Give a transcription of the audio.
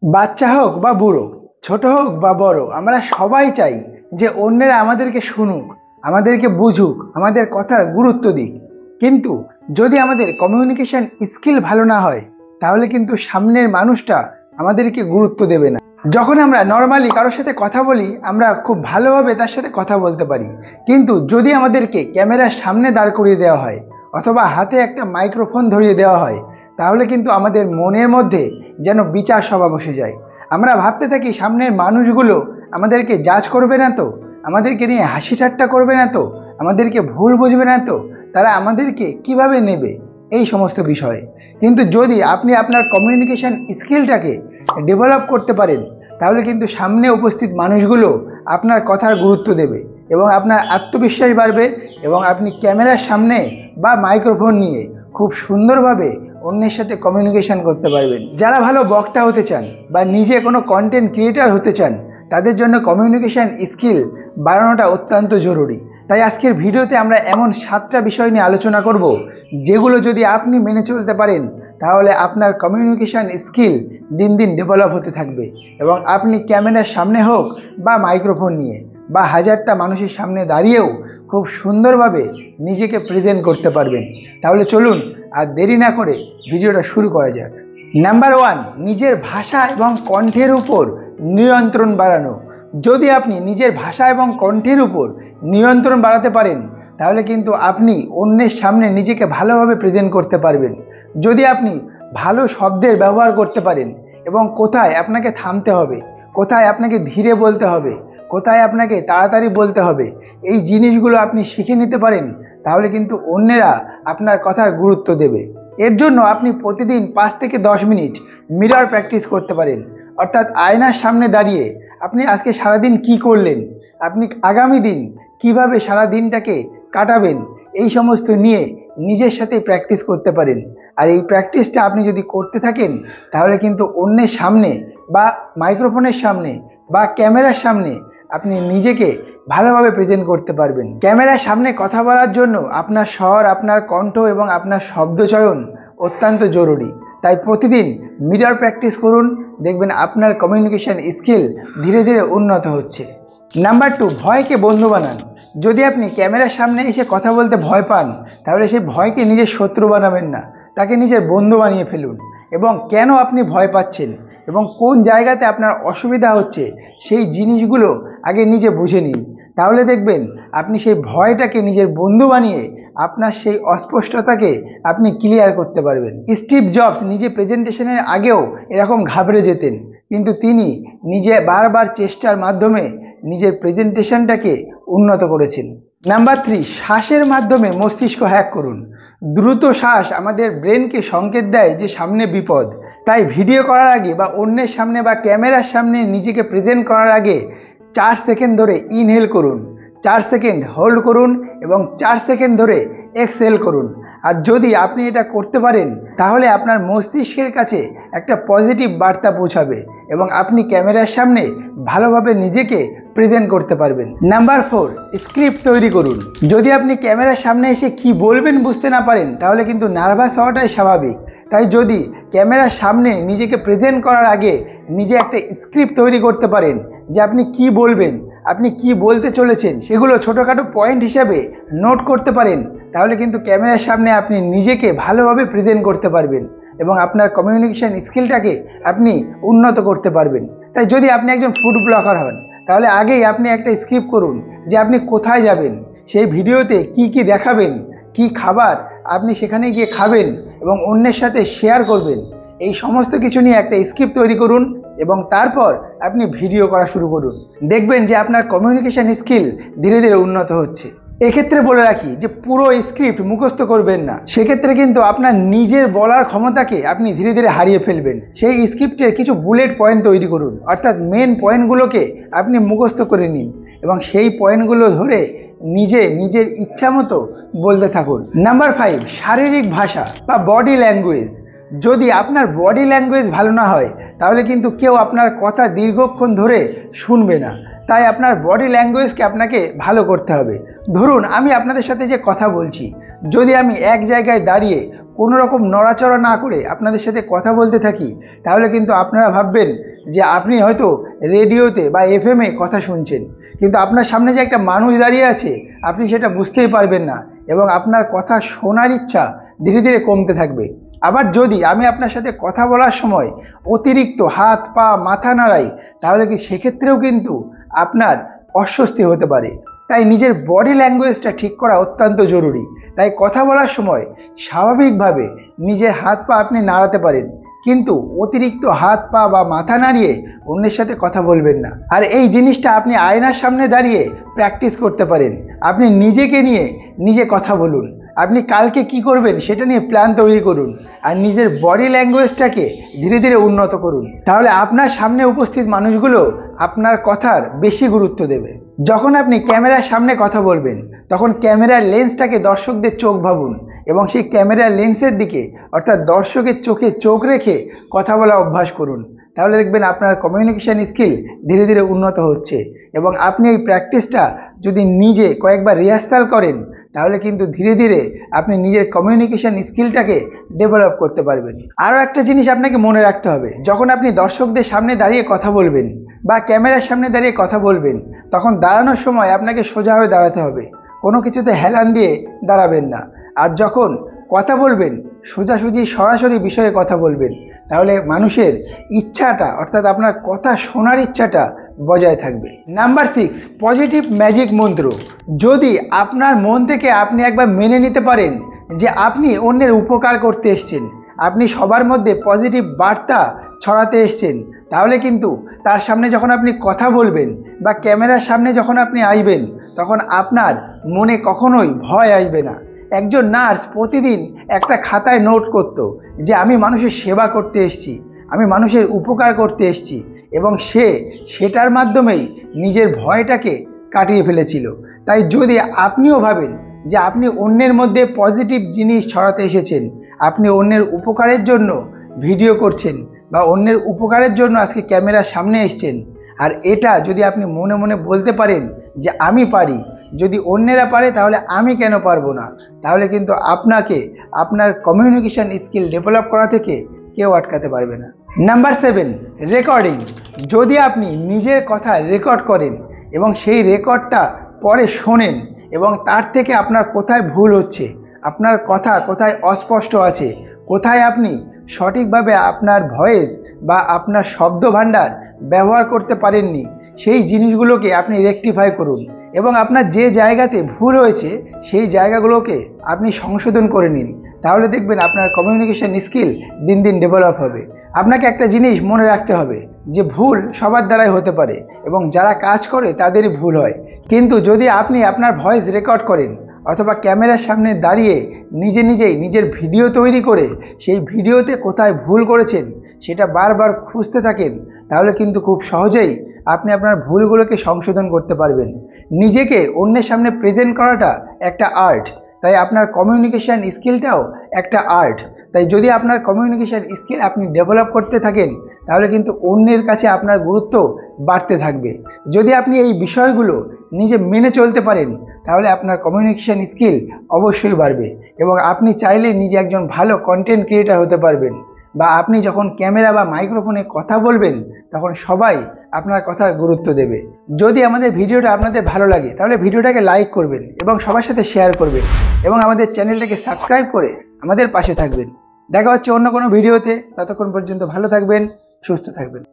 বাচ্চা হোক বা বুড়ো, ছোট হোক বা বড়, আমরা সবাই চাই যে অন্যেরা আমাদেরকে শুনুক, আমাদেরকে বুঝুক, আমাদের কথার গুরুত্ব দিক। কিন্তু যদি আমাদের কমিউনিকেশন স্কিল ভালো না হয়, তাহলে কিন্তু সামনের মানুষটা আমাদেরকে গুরুত্ব দেবে না। যখন আমরা নর্মালি কারোর সাথে কথা বলি, আমরা খুব ভালোভাবে তার সাথে কথা বলতে পারি। কিন্তু যদি আমাদেরকে ক্যামেরার সামনে দাঁড় করিয়ে দেওয়া হয় অথবা হাতে একটা মাইক্রোফোন ধরিয়ে দেওয়া হয়, তাহলে কিন্তু আমাদের মনের মধ্যে যেন বিচার সভা বসে যায়। আমরা ভাবতে থাকি সামনের মানুষগুলো আমাদেরকে জাজ করবে না তো, আমাদেরকে নিয়ে হাসি ঠাট্টা করবে না তো, আমাদেরকে ভুল বুঝবে না তো, তারা আমাদেরকে কিভাবে নেবে, এই সমস্ত বিষয়ে। কিন্তু যদি আপনি আপনার কমিউনিকেশন স্কিলটাকে ডেভেলপ করতে পারেন, তাহলে কিন্তু সামনে উপস্থিত মানুষগুলো আপনার কথার গুরুত্ব দেবে এবং আপনার আত্মবিশ্বাস বাড়বে এবং আপনি ক্যামেরার সামনে বা মাইক্রোফোন নিয়ে খুব সুন্দরভাবে অন্যের সাথে কমিউনিকেশন করতে পারবেন। যারা ভালো বক্তা হতে চান বা নিজে কোনো কন্টেন্ট ক্রিয়েটার হতে চান, তাদের জন্য কমিউনিকেশন স্কিল বাড়ানোটা অত্যন্ত জরুরি। তাই আজকের ভিডিওতে আমরা এমন 7টা বিষয় নিয়ে আলোচনা করব, যেগুলো যদি আপনি মেনে চলতে পারেন, তাহলে আপনার কমিউনিকেশন স্কিল দিন দিন ডেভেলপ হতে থাকবে এবং আপনি ক্যামেরার সামনে হোক বা মাইক্রোফোন নিয়ে বা হাজারটা মানুষের সামনে দাঁড়িয়েও খুব সুন্দরভাবে নিজেকে প্রেজেন্ট করতে পারবেন। তাহলে চলুন আর দেরি না করে ভিডিওটা শুরু করা যাক। নাম্বার 1, নিজের ভাষা এবং কণ্ঠের উপর নিয়ন্ত্রণ বাড়ানো। যদি আপনি নিজের ভাষা এবং কণ্ঠের উপর নিয়ন্ত্রণ বাড়াতে পারেন, তাহলে কিন্তু আপনি অন্যের সামনে নিজেকে ভালোভাবে প্রেজেন্ট করতে পারবেন। যদি আপনি ভালো শব্দের ব্যবহার করতে পারেন এবং কোথায় আপনাকে থামতে হবে, কোথায় আপনাকে ধীরে বলতে হবে, কোথায় আপনাকে তাড়াতাড়ি বলতে হবে, এই জিনিসগুলো আপনি শিখে নিতে পারেন, তাহলে কিন্তু অন্যেরা আপনার কথার গুরুত্ব দেবে। এর জন্য আপনি প্রতিদিন 5 থেকে 10 মিনিট মিরর প্র্যাকটিস করতে পারেন। অর্থাৎ আয়নার সামনে দাঁড়িয়ে আপনি আজকে সারাদিন কি করলেন, আপনি আগামী দিন কিভাবে সারা দিনটাকে কাটাবেন, এই সমস্ত নিয়ে নিজের সাথে প্র্যাকটিস করতে পারেন। আর এই প্র্যাকটিসটা আপনি যদি করতে থাকেন, তাহলে কিন্তু অন্যের সামনে বা মাইক্রোফোনের সামনে বা ক্যামেরার সামনে আপনি নিজেকে ভালোভাবে প্রেজেন্ট করতে পারবেন। ক্যামেরার সামনে কথা বলার জন্য আপনার স্বর, আপনার কণ্ঠ এবং আপনার শব্দচয়ন অত্যন্ত জরুরি। তাই প্রতিদিন মিরর প্র্যাকটিস করুন, দেখবেন আপনার কমিউনিকেশন স্কিল ধীরে ধীরে উন্নত হচ্ছে। নাম্বার 2, ভয়কে বন্ধু বানান। যদি আপনি ক্যামেরার সামনে এসে কথা বলতে ভয় পান, তাহলে সেই ভয়কে নিজের শত্রু বানাবেন না, তাকে নিজের বন্ধু বানিয়ে ফেলুন। এবং কেন আপনি ভয় পাচ্ছেন এবং কোন জায়গাতে আপনার অসুবিধা হচ্ছে, সেই জিনিসগুলো আগে নিজে বুঝে নিন। তাহলে দেখবেন আপনি সেই ভয়টাকে নিজের বন্ধু বানিয়ে আপনার সেই অস্পষ্টতাকে আপনি ক্লিয়ার করতে পারবেন। স্টিভ জবস নিজে প্রেজেন্টেশনের আগেও এরকম ঘাবড়ে যেতেন, কিন্তু তিনি নিজে বারবার চেষ্টার মাধ্যমে নিজের প্রেজেন্টেশনটাকে উন্নত করেছেন। নাম্বার 3, শ্বাসের মাধ্যমে মস্তিষ্ক হ্যাক করুন। দ্রুত শ্বাস আমাদের ব্রেনকে সংকেত দেয় যে সামনে বিপদ। তাই ভিডিও করার আগে বা অন্যের সামনে বা ক্যামেরার সামনে নিজেকে প্রেজেন্ট করার আগে 4 সেকেন্ড ধরে ইনহেল করুন, 4 সেকেন্ড হোল্ড করুন এবং 4 সেকেন্ড ধরে এক্সহেল করুন। আর যদি আপনি এটা করতে পারেন, তাহলে আপনার মস্তিষ্কের কাছে একটা পজিটিভ বার্তা পৌঁছাবে এবং আপনি ক্যামেরার সামনে ভালোভাবে নিজেকে প্রেজেন্ট করতে পারবেন। নাম্বার 4, স্ক্রিপ্ট তৈরি করুন। যদি আপনি ক্যামেরার সামনে এসে কি বলবেন বুঝতে না পারেন, তাহলে কিন্তু নার্ভাস হওয়াটাই স্বাভাবিক। তাই যদি ক্যামেরার সামনে নিজেকে প্রেজেন্ট করার আগে নিজে একটা স্ক্রিপ্ট তৈরি করতে পারেন যে আপনি কি বলবেন, আপনি কি বলতে চলেছেন, সেগুলো ছোটোখাটো পয়েন্ট হিসাবে নোট করতে পারেন, তাহলে কিন্তু ক্যামেরার সামনে আপনি নিজেকে ভালোভাবে প্রেজেন্ট করতে পারবেন এবং আপনার কমিউনিকেশন স্কিলটাকে আপনি উন্নত করতে পারবেন। তাই যদি আপনি একজন ফুড ব্লগার হন, তাহলে আগেই আপনি একটা স্ক্রিপ্ট করুন যে আপনি কোথায় যাবেন, সেই ভিডিওতে কি কি দেখাবেন, কি খাবার আপনি সেখানে গিয়ে খাবেন এবং অন্যের সাথে শেয়ার করবেন। এই সমস্ত কিছু নিয়ে একটা স্ক্রিপ্ট তৈরি করুন এবং তারপর আপনি ভিডিও করা শুরু করুন। দেখবেন যে আপনার কমিউনিকেশন স্কিল ধীরে ধীরে উন্নত হচ্ছে। এক্ষেত্রে বলে রাখি যে পুরো স্ক্রিপ্ট মুখস্থ করবেন না, সেক্ষেত্রে কিন্তু আপনার নিজের বলার ক্ষমতাকে আপনি ধীরে ধীরে হারিয়ে ফেলবেন। সেই স্ক্রিপ্টের কিছু বুলেট পয়েন্ট তৈরি করুন, অর্থাৎ মেন পয়েন্টগুলোকে আপনি মুখস্থ করে নিন এবং সেই পয়েন্টগুলো ধরে নিজের ইচ্ছা মতো বলতে থাকুন। নাম্বার 5, শারীরিক ভাষা বা বডি ল্যাঙ্গুয়েজ। যদি আপনার বডি ল্যাঙ্গুয়েজ ভালো না হয়, তাহলে কিন্তু কেউ আপনার কথা দীর্ঘক্ষণ ধরে শুনবে না। তাই আপনার বডি ল্যাঙ্গুয়েজকে আপনাকে ভালো করতে হবে। ধরুন আমি আপনাদের সাথে যে কথা বলছি, যদি আমি এক জায়গায় দাঁড়িয়ে কোনো রকম নড়াচড়া না করে আপনাদের সাথে কথা বলতে থাকি, তাহলে কিন্তু আপনারা ভাববেন যে আপনি হয়তো রেডিওতে বা এফএমে কথা শুনছেন, কিন্তু আপনার সামনে যে একটা মানুষ দাঁড়িয়ে আছে আপনি সেটা বুঝতেই পারবেন না এবং আপনার কথা শোনার ইচ্ছা ধীরে ধীরে কমতে থাকবে। আবার যদি আমি আপনার সাথে কথা বলার সময় অতিরিক্ত হাত পা মাথা নাড়াই, তাহলে কি সেক্ষেত্রেও কিন্তু আপনার অস্বস্তি হতে পারে। তাই নিজের বডি ল্যাঙ্গুয়েজটা ঠিক করা অত্যন্ত জরুরি। তাই কথা বলার সময় স্বাভাবিকভাবে নিজের হাত পা আপনি নাড়াতে পারেন, কিন্তু অতিরিক্ত হাত পা বা মাথা নাড়িয়ে অন্যের সাথে কথা বলবেন না। আর এই জিনিসটা আপনি আয়নার সামনে দাঁড়িয়ে প্র্যাকটিস করতে পারেন। আপনি নিজেকে নিয়ে নিজে কথা বলুন, আপনি কালকে কি করবেন সেটা নিয়ে প্ল্যান তৈরি করুন, আর নিজের বডি ল্যাঙ্গুয়েজটাকে ধীরে ধীরে উন্নত করুন। তাহলে আপনার সামনে উপস্থিত মানুষগুলো আপনার কথার বেশি গুরুত্ব দেবে। যখন আপনি ক্যামেরার সামনে কথা বলবেন তখন ক্যামেরার লেন্সটাকে দর্শকদের চোখ ভাবুন এবং সেই ক্যামেরার লেন্সের দিকে অর্থাৎ দর্শকের চোখে চোখ রেখে কথা বলা অভ্যাস করুন। তাহলে দেখবেন আপনার কমিউনিকেশন স্কিল ধীরে ধীরে উন্নত হচ্ছে এবং আপনি এই প্র্যাকটিসটা যদি নিজে কয়েকবার রিহার্সাল করেন তাহলে কিন্তু ধীরে ধীরে আপনি নিজের কমিউনিকেশন স্কিলটাকে ডেভেলপ করতে পারবেন। আরও একটা জিনিস আপনাকে মনে রাখতে হবে, যখন আপনি দর্শকদের সামনে দাঁড়িয়ে কথা বলবেন বা ক্যামেরার সামনে দাঁড়িয়ে কথা বলবেন তখন দাঁড়ানোর সময় আপনাকে সোজা হয়ে দাঁড়াতে হবে, কোনো কিছুতে হেলান দিয়ে দাঁড়াবেন না। আর যখন কথা বলবেন সোজাসুজি সরাসরি বিষয়ে কথা বলবেন, তাহলে মানুষের ইচ্ছাটা অর্থাৎ আপনার কথা শোনার ইচ্ছাটা বজায় থাকবে। নাম্বার 6, পজিটিভ ম্যাজিক মন্ত্র। যদি আপনার মন থেকে আপনি একবার মেনে নিতে পারেন যে আপনি অন্যের উপকার করতে এসেছেন, আপনি সবার মধ্যে পজিটিভ বার্তা ছড়াতে এসেছেন, তাহলে কিন্তু তার সামনে যখন আপনি কথা বলবেন বা ক্যামেরার সামনে যখন আপনি আসবেন তখন আপনার মনে কখনোই ভয় আসবে না। একজন নার্স প্রতিদিন একটা খাতায় নোট করত যে আমি মানুষের সেবা করতে এসেছি, আমি মানুষের উপকার করতে এসেছি, এবং সেটার মাধ্যমেই নিজের ভয়টাকে কাটিয়ে ফেলেছিল। তাই যদি আপনিও ভাবেন যে আপনি অন্যের মধ্যে পজিটিভ জিনিস ছড়াতে এসেছেন, আপনি অন্যের উপকারের জন্য ভিডিও করছেন বা অন্যের উপকারের জন্য আজকে ক্যামেরার সামনে এসেছেন, আর এটা যদি আপনি মনে মনে বলতে পারেন যে আমি পারি, যদি অন্যেরা পারে তাহলে আমি কেন পারবো না, তাহলে কিন্তু আপনাকে আপনার কমিউনিকেশন স্কিল ডেভেলপ করা থেকে কেউ আটকাতে পারবে না। Number 7, recording. যদি আপনি নিজের কথা রেকর্ড করেন এবং সেই রেকর্ডটা পরে শোনেন এবং তার থেকে আপনার কোথায় ভুল হচ্ছে, আপনার কথা কোথায় অস্পষ্ট আছে, কোথায় আপনি সঠিকভাবে আপনার ভয়েস বা আপনার শব্দ ভাণ্ডার ব্যবহার করতে পারেননি, সেই জিনিসগুলোকে আপনি রেকটিফাই করুন এবং আপনার যে জায়গাতে ভুল হয়েছে সেই জায়গাগুলোকে আপনি সংশোধন করে নিন। তাহলে দেখবেন আপনার কমিউনিকেশন স্কিল দিন দিন ডেভেলপ হবে। আপনাকে একটা জিনিস মনে রাখতে হবে যে ভুল সবার দ্বারাই হতে পারে এবং যারা কাজ করে তাদেরই ভুল হয়, কিন্তু যদি আপনি আপনার ভয়েস রেকর্ড করেন অথবা ক্যামেরার সামনে দাঁড়িয়ে নিজেই নিজের ভিডিও তৈরি করে সেই ভিডিওতে কোথায় ভুল করেছেন সেটা বারবার খুঁজতে থাকেন, তাহলে কিন্তু খুব সহজেই আপনি আপনার ভুলগুলোকে সংশোধন করতে পারবেন। নিজেকে অন্যের সামনে প্রেজেন্ট করাটা একটা আর্ট, তাই আপনার কমিউনিকেশান স্কিলটাও একটা আর্ট। তাই যদি আপনার কমিউনিকেশান স্কিল আপনি ডেভেলপ করতে থাকেন তাহলে কিন্তু অন্যের কাছে আপনার গুরুত্ব বাড়তে থাকবে। যদি আপনি এই বিষয়গুলো নিজে মেনে চলতে পারেন তাহলে আপনার কমিউনিকেশান স্কিল অবশ্যই বাড়বে এবং আপনি চাইলে নিজে একজন ভালো কন্টেন্ট ক্রিয়েটার হতে পারবেন, বা আপনি যখন ক্যামেরা বা মাইক্রোফোনে কথা বলবেন তখন সবাই আপনার কথার গুরুত্ব দেবে। যদি আমাদের ভিডিওটা আপনাদের ভালো লাগে তাহলে ভিডিওটাকে লাইক করবেন এবং সবার সাথে শেয়ার করবেন এবং আমাদের চ্যানেলটাকে সাবস্ক্রাইব করে আমাদের পাশে থাকবেন। দেখা হচ্ছে অন্য কোনো ভিডিওতে, ততক্ষণ পর্যন্ত ভালো থাকবেন, সুস্থ থাকবেন।